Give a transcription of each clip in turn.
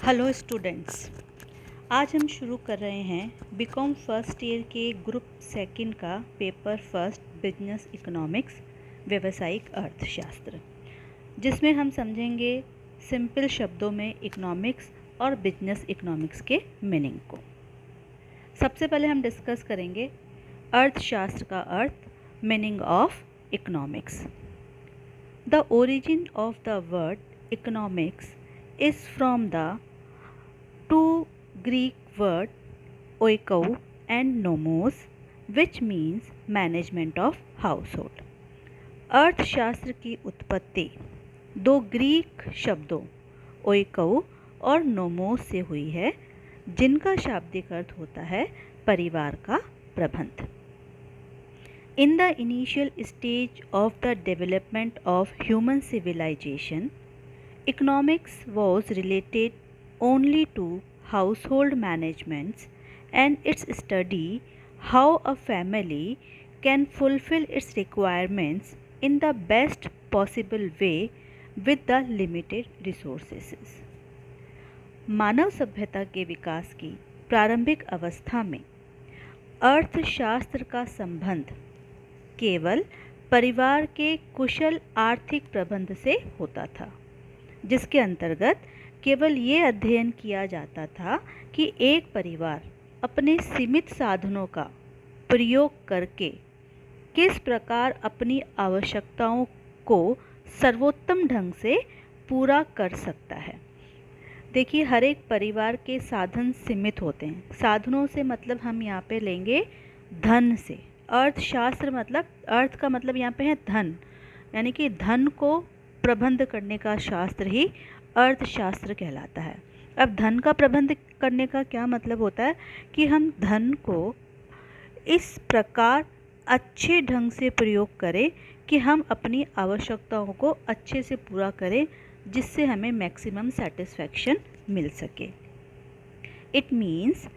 Hello students, आज हम शुरू कर रहे हैं बीकॉम फर्स्ट ईयर के ग्रुप सेकंड का पेपर फर्स्ट बिजनेस इकोनॉमिक्स व्यावसायिक अर्थशास्त्र, जिसमें हम समझेंगे सिंपल शब्दों में इकोनॉमिक्स और बिजनेस इकोनॉमिक्स के मीनिंग को। सबसे पहले हम डिस्कस करेंगे अर्थशास्त्र का अर्थ, meaning of economics. The origin of the word economics is from the two Greek word oiko and nomos, which means management of household. अर्थशास्त्र की उत्पत्ति दो ग्रीक शब्दों ओइको और नोमोस से हुई है, जिनका शाब्दिक अर्थ होता है परिवार का प्रबंध। In the initial stage of the development of human civilization, economics was related only to household management and its study how a family can fulfill its requirements in the best possible way with the limited resources. मानव सभ्यता के विकास की प्रारंभिक अवस्था में अर्थशास्त्र का संबंध केवल परिवार के कुशल आर्थिक प्रबंध से होता था, जिसके अंतर्गत केवल ये अध्ययन किया जाता था कि एक परिवार अपने सीमित साधनों का प्रयोग करके किस प्रकार अपनी आवश्यकताओं को सर्वोत्तम ढंग से पूरा कर सकता है। देखिए, हर एक परिवार के साधन सीमित होते हैं। साधनों से मतलब हम यहाँ पे लेंगे धन से। अर्थशास्त्र मतलब, अर्थ का मतलब यहाँ पे है धन, यानी कि धन को प्रबंध करने का शास्त्र ही अर्थशास्त्र कहलाता है। अब धन का प्रबंध करने का क्या मतलब होता है कि हम धन को इस प्रकार अच्छे ढंग से प्रयोग करें कि हम अपनी आवश्यकताओं को अच्छे से पूरा करें, जिससे हमें मैक्सिमम सेटिस्फैक्शन मिल सके। It means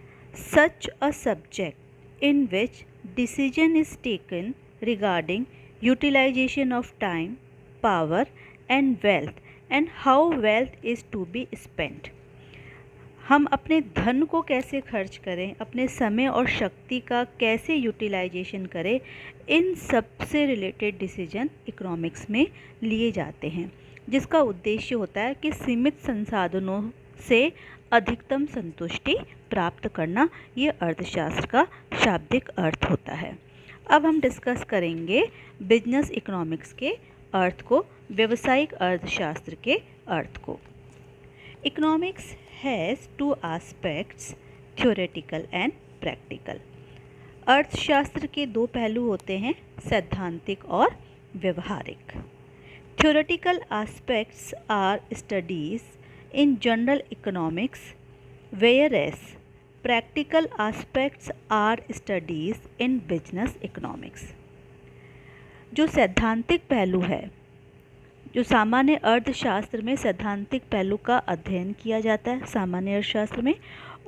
such a subject in which decision is taken regarding utilization of time, power and wealth and how wealth is to be spent। हम अपने धन को कैसे खर्च करें, अपने समय और शक्ति का कैसे यूटिलाइजेशन करें, इन सब से रिलेटेड डिसीजन इकोनॉमिक्स में लिए जाते हैं, जिसका उद्देश्य होता है कि सीमित संसाधनों से अधिकतम संतुष्टि प्राप्त करना। ये अर्थशास्त्र का शाब्दिक अर्थ होता है। अब हम डिस्कस करेंगे बिजनेस इकोनॉमिक्स के अर्थ को, व्यवसायिक अर्थशास्त्र के अर्थ को। Economics has two aspects, theoretical and practical. अर्थशास्त्र के दो पहलू होते हैं, सैद्धांतिक और व्यवहारिक। Theoretical aspects are studies in general economics, whereas practical aspects are studies in business economics. जो सैद्धांतिक पहलू है, जो सामान्य अर्थशास्त्र में सैद्धांतिक पहलू का अध्ययन किया जाता है सामान्य अर्थशास्त्र में,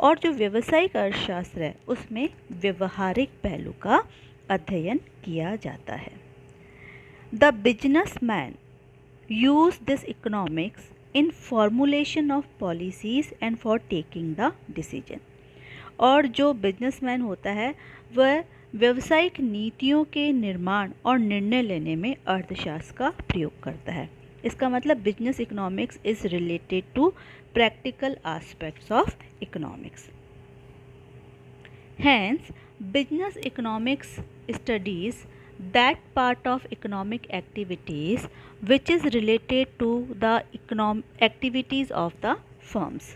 और जो व्यावसायिक अर्थशास्त्र है उसमें व्यवहारिक पहलू का अध्ययन किया जाता है। The businessman use this economics in formulation of policies and for taking the decision. और जो बिजनेसमैन होता है वह व्यावसायिक नीतियों के निर्माण और निर्णय लेने में अर्थशास्त्र का प्रयोग करता है। इसका मतलब business economics is related to practical aspects of economics. Hence, business economics studies that part of economic activities which is related to the activities of the firms।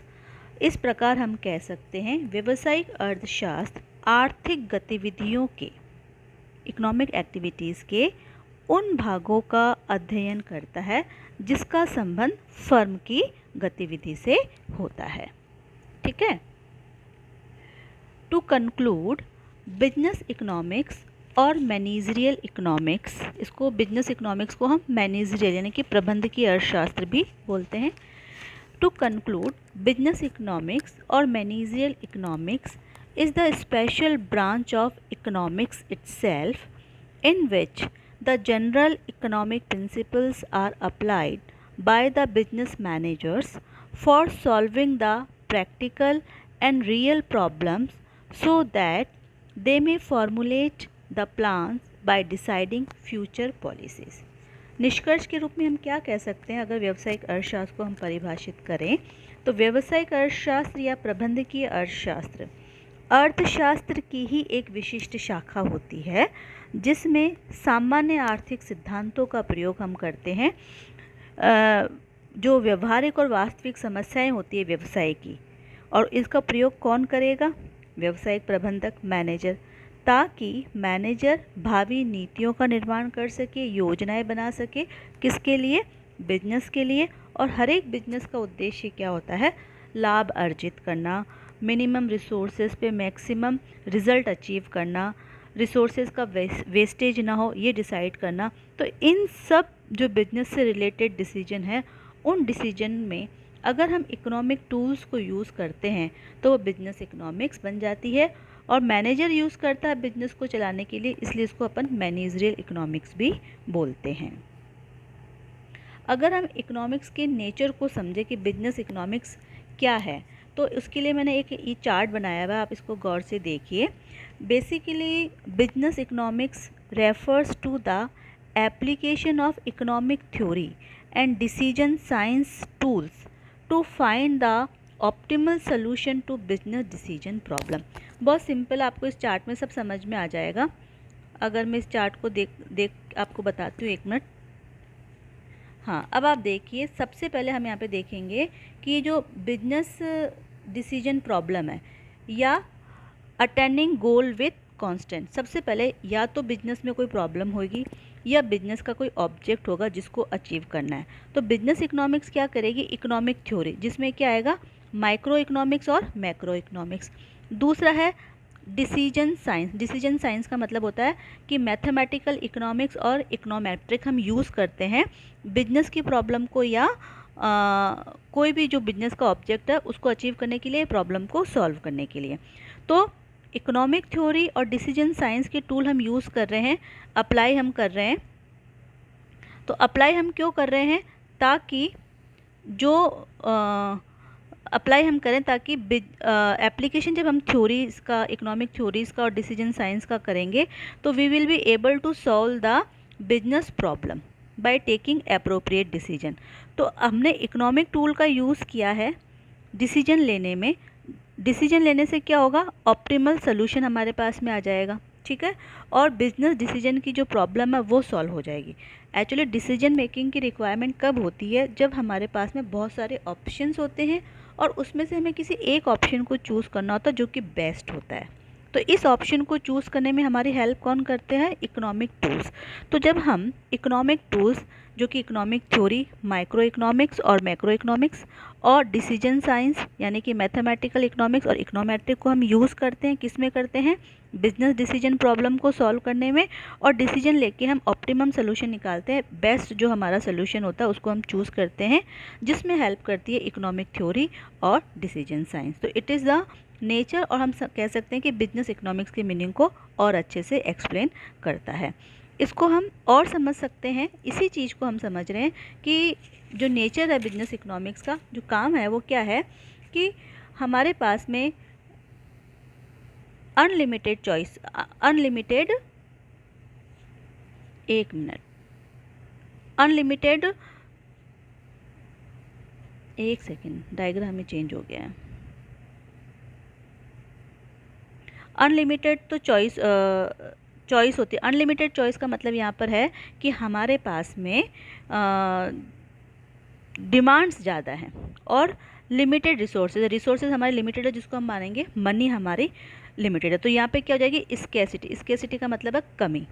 इस प्रकार हम कह सकते हैं व्यावसायिक अर्थशास्त्र आर्थिक गतिविधियों के, इकोनॉमिक एक्टिविटीज़ के उन भागों का अध्ययन करता है जिसका संबंध फर्म की गतिविधि से होता है। ठीक है। टू कंक्लूड, बिजनेस इकोनॉमिक्स और मैनेजरियल इकोनॉमिक्स, इसको बिजनेस इकोनॉमिक्स को हम मैनेजरियल यानी कि प्रबंध की अर्थशास्त्र भी बोलते हैं। टू कंक्लूड, बिजनेस इकोनॉमिक्स और managerial economics is the special branch of economics itself in which the general economic principles are applied by the business managers for solving the practical and real problems so that they may formulate the plans by deciding future policies. निष्कर्ष के रूप में हम क्या कह सकते हैं अगर व्यावसायिक अर्थशास्त्र को हम परिभाषित करें तो व्यावसायिक अर्थशास्त्र या प्रबंधकीय अर्थशास्त्र अर्थशास्त्र की ही एक विशिष्ट शाखा होती है जिसमें सामान्य आर्थिक सिद्धांतों का प्रयोग हम करते हैं जो व्यवहारिक और वास्तविक समस्याएं होती है व्यवसाय की, और इसका प्रयोग कौन करेगा? व्यावसायिक प्रबंधक, मैनेजर, ताकि मैनेजर भावी नीतियों का निर्माण कर सके, योजनाएं बना सके, किसके लिए? बिजनेस के लिए। और हर एक बिजनेस का उद्देश्य क्या होता है? लाभ अर्जित करना, मिनिमम रिसोर्सेज पे मैक्सिमम रिजल्ट अचीव करना, रिसोर्सेज का वेस्टेज ना हो ये डिसाइड करना। तो इन सब जो बिजनेस से रिलेटेड डिसीजन है उन डिसीजन में अगर हम इकोनॉमिक टूल्स को यूज़ करते हैं तो वो बिजनेस इकोनॉमिक्स बन जाती है। और मैनेजर यूज़ करता है बिजनेस को चलाने के लिए, इसलिए इसको अपन मैनेजरियल इकोनॉमिक्स भी बोलते हैं। अगर हम इकोनॉमिक्स के नेचर को समझे कि बिजनेस इकोनॉमिक्स क्या है तो उसके लिए मैंने एक चार्ट बनाया हुआ है, आप इसको गौर से देखिए। Basically business economics refers to the application of economic theory and decision science tools to find the optimal solution to business decision problem. बहुत सिंपल, आपको इस चार्ट में सब समझ में आ जाएगा। अगर मैं इस चार्ट को देख आपको बताती हूँ, 1 मिनट। हाँ, अब आप देखिए, सबसे पहले हम यहाँ पे देखेंगे कि ये जो बिजनेस डिसीजन प्रॉब्लम है या अटेंडिंग गोल विथ कांस्टेंट, सबसे पहले या तो बिजनेस में कोई प्रॉब्लम होगी या बिजनेस का कोई ऑब्जेक्ट होगा जिसको अचीव करना है। तो बिजनेस इकोनॉमिक्स क्या करेगी? इकोनॉमिक थ्योरी, जिसमें क्या आएगा? माइक्रो इकोनॉमिक्स और मैक्रो इकोनॉमिक्स। दूसरा है डिसीजन साइंस। डिसीजन साइंस का मतलब होता है कि मैथमेटिकल इकोनॉमिक्स और इकोनोमेट्रिक हम यूज़ करते हैं बिजनेस की प्रॉब्लम को या कोई भी जो बिजनेस का ऑब्जेक्ट है उसको अचीव करने के लिए, प्रॉब्लम को सॉल्व करने के लिए। तो इकोनॉमिक थ्योरी और डिसीजन साइंस के टूल हम यूज़ कर रहे हैं, अप्लाई हम कर रहे हैं। तो अप्लाई हम क्यों कर रहे हैं? ताकि जो अप्लाई हम करें ताकि एप्लीकेशन जब हम थ्योरीज़ का, इकोनॉमिक थ्योरीज़ का और डिसीजन साइंस का करेंगे तो we will be able to solve the business problem by taking appropriate decision. तो हमने इकोनॉमिक टूल का यूज़ किया है डिसीजन लेने में। डिसीजन लेने से क्या होगा? ऑप्टिमल सोल्यूशन हमारे पास में आ जाएगा, ठीक है, और बिजनेस डिसीजन की जो प्रॉब्लम है वो सॉल्व हो जाएगी। एक्चुअली डिसीजन मेकिंग की रिक्वायरमेंट कब होती है? जब हमारे पास में बहुत सारे ऑप्शंस होते हैं और उसमें से हमें किसी एक ऑप्शन को चूज़ करना होता है जो कि बेस्ट होता है। तो इस ऑप्शन को चूज़ करने में हमारी हेल्प कौन करते हैं? Economic tools. तो जब हम इकोनॉमिक टूल्स जो कि इकोनॉमिक थ्योरी, माइक्रो इकोनॉमिक्स और मैक्रो इकोनॉमिक्स और डिसीजन साइंस यानी कि मैथमेटिकल इकोनॉमिक्स और इकोनोमेट्रिक को हम यूज़ करते हैं, किस में करते हैं? बिजनेस डिसीजन प्रॉब्लम को सॉल्व करने में। और डिसीजन लेके हम ऑप्टिमम सोल्यूशन निकालते हैं, बेस्ट जो हमारा सोल्यूशन होता है उसको हम चूज़ करते हैं, जिसमें हेल्प करती है इकोनॉमिक थ्योरी और डिसीजन साइंस। तो इट इज़ द नेचर, और हम कह सकते हैं कि बिजनेस इकोनॉमिक्स की मीनिंग को और अच्छे से एक्सप्लेन करता है। इसको हम और समझ सकते हैं, इसी चीज़ को हम समझ रहे हैं कि जो नेचर है बिजनेस इकोनॉमिक्स का, जो काम है वो क्या है कि हमारे पास में unlimited choice, unlimited, 1 minute, unlimited, 1 second, diagram में चेंज हो गया है। अनलिमिटेड तो चॉइस होती है। अनलिमिटेड चॉइस का मतलब यहाँ पर है कि हमारे पास में डिमांड्स ज़्यादा हैं और लिमिटेड रिसोर्सेज हमारे लिमिटेड है, जिसको हम मानेंगे मनी हमारी लिमिटेड है। तो यहाँ पे क्या हो जाएगी? स्केसिटी का मतलब है कमी।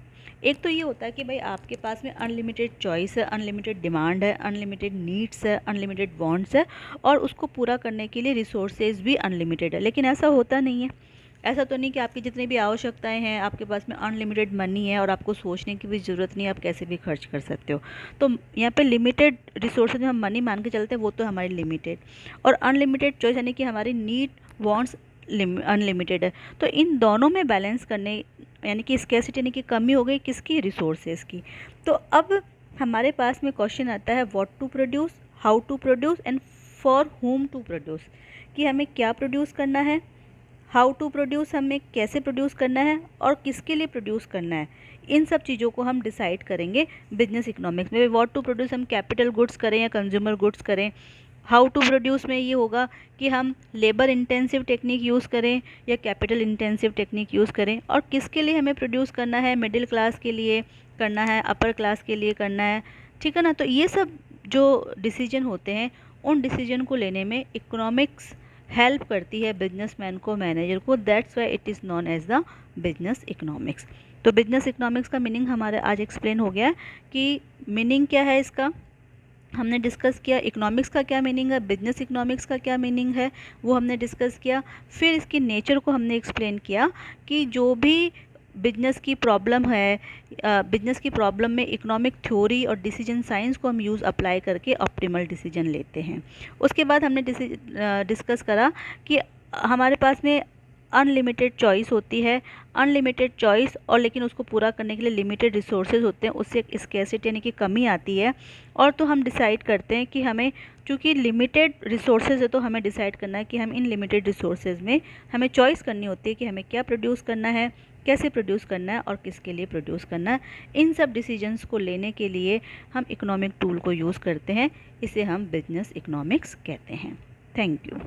एक तो ये होता है कि भाई आपके पास में अनलिमिटेड चॉइस है, अनलिमिटेड डिमांड है, अनलिमिटेड नीड्स है, अनलिमिटेड वांट्स है, और उसको पूरा करने के लिए रिसोर्सेज भी अनलिमिटेड है। लेकिन ऐसा होता नहीं है। ऐसा तो नहीं कि आपकी जितनी भी आवश्यकताएं हैं, आपके पास में अनलिमिटेड मनी है और आपको सोचने की भी ज़रूरत नहीं है, आप कैसे भी खर्च कर सकते हो। तो यहाँ पे लिमिटेड रिसोर्सेज हम मनी मान के चलते हैं, वो तो हमारी लिमिटेड, और अनलिमिटेड चॉइस यानी कि हमारी नीड वांट्स अनलिमिटेड है। तो इन दोनों में बैलेंस करने यानी कि स्कैसिटी यानी कि कमी हो गई किसकी? रिसोर्सेज की। तो अब हमारे पास में क्वेश्चन आता है what to produce, how to produce and for whom to produce, कि हमें क्या प्रोड्यूस करना है, हाउ टू प्रोड्यूस, हमें कैसे प्रोड्यूस करना है और किसके लिए प्रोड्यूस करना है, इन सब चीज़ों को हम डिसाइड करेंगे बिजनेस इकोनॉमिक्स में। व्हाट टू प्रोड्यूस, हम कैपिटल गुड्स करें या कंज्यूमर गुड्स करें। हाउ टू प्रोड्यूस में ये होगा कि हम लेबर इंटेंसिव टेक्निक यूज़ करें या कैपिटल इंटेंसिव टेक्निक यूज़ करें, और किसके लिए हमें प्रोड्यूस करना है, मिडिल क्लास के लिए करना है, अपर क्लास के लिए करना है, ठीक है ना। तो ये सब जो डिसीजन होते हैं, उन डिसीजन को लेने में इकोनॉमिक्स हेल्प करती है बिजनेसमैन को, मैनेजर को। That's why it is known as the business economics. तो बिजनेस इकोनॉमिक्स का मीनिंग हमारे आज एक्सप्लेन हो गया कि मीनिंग क्या है इसका, हमने डिस्कस किया। इकोनॉमिक्स का क्या मीनिंग है, बिजनेस इकोनॉमिक्स का क्या मीनिंग है, वो हमने डिस्कस किया। फिर इसकी नेचर को हमने एक्सप्लेन किया कि जो भी बिजनेस की प्रॉब्लम है, बिजनेस की प्रॉब्लम में इकोनॉमिक थ्योरी और डिसीजन साइंस को हम यूज़ अप्लाई करके ऑप्टिमल डिसीजन लेते हैं। उसके बाद हमने डिस्कस करा कि हमारे पास में अनलिमिटेड चॉइस होती है, अनलिमिटेड चॉइस, और लेकिन उसको पूरा करने के लिए लिमिटेड रिसोर्सेज होते हैं, उससे एक स्कैरसिटी यानी कि कमी आती है। और तो हम डिसाइड करते हैं कि हमें, चूँकि लिमिटेड रिसोर्सेज है, तो हमें डिसाइड करना है कि हम इन लिमिटेड रिसोर्सेज में हमें चॉइस करनी होती है कि हमें क्या प्रोड्यूस करना है, कैसे प्रोड्यूस करना है और किसके लिए प्रोड्यूस करना है। इन सब डिसीजंस को लेने के लिए हम इकोनॉमिक टूल को यूज़ करते हैं, इसे हम बिजनेस इकोनॉमिक्स कहते हैं। Thank you.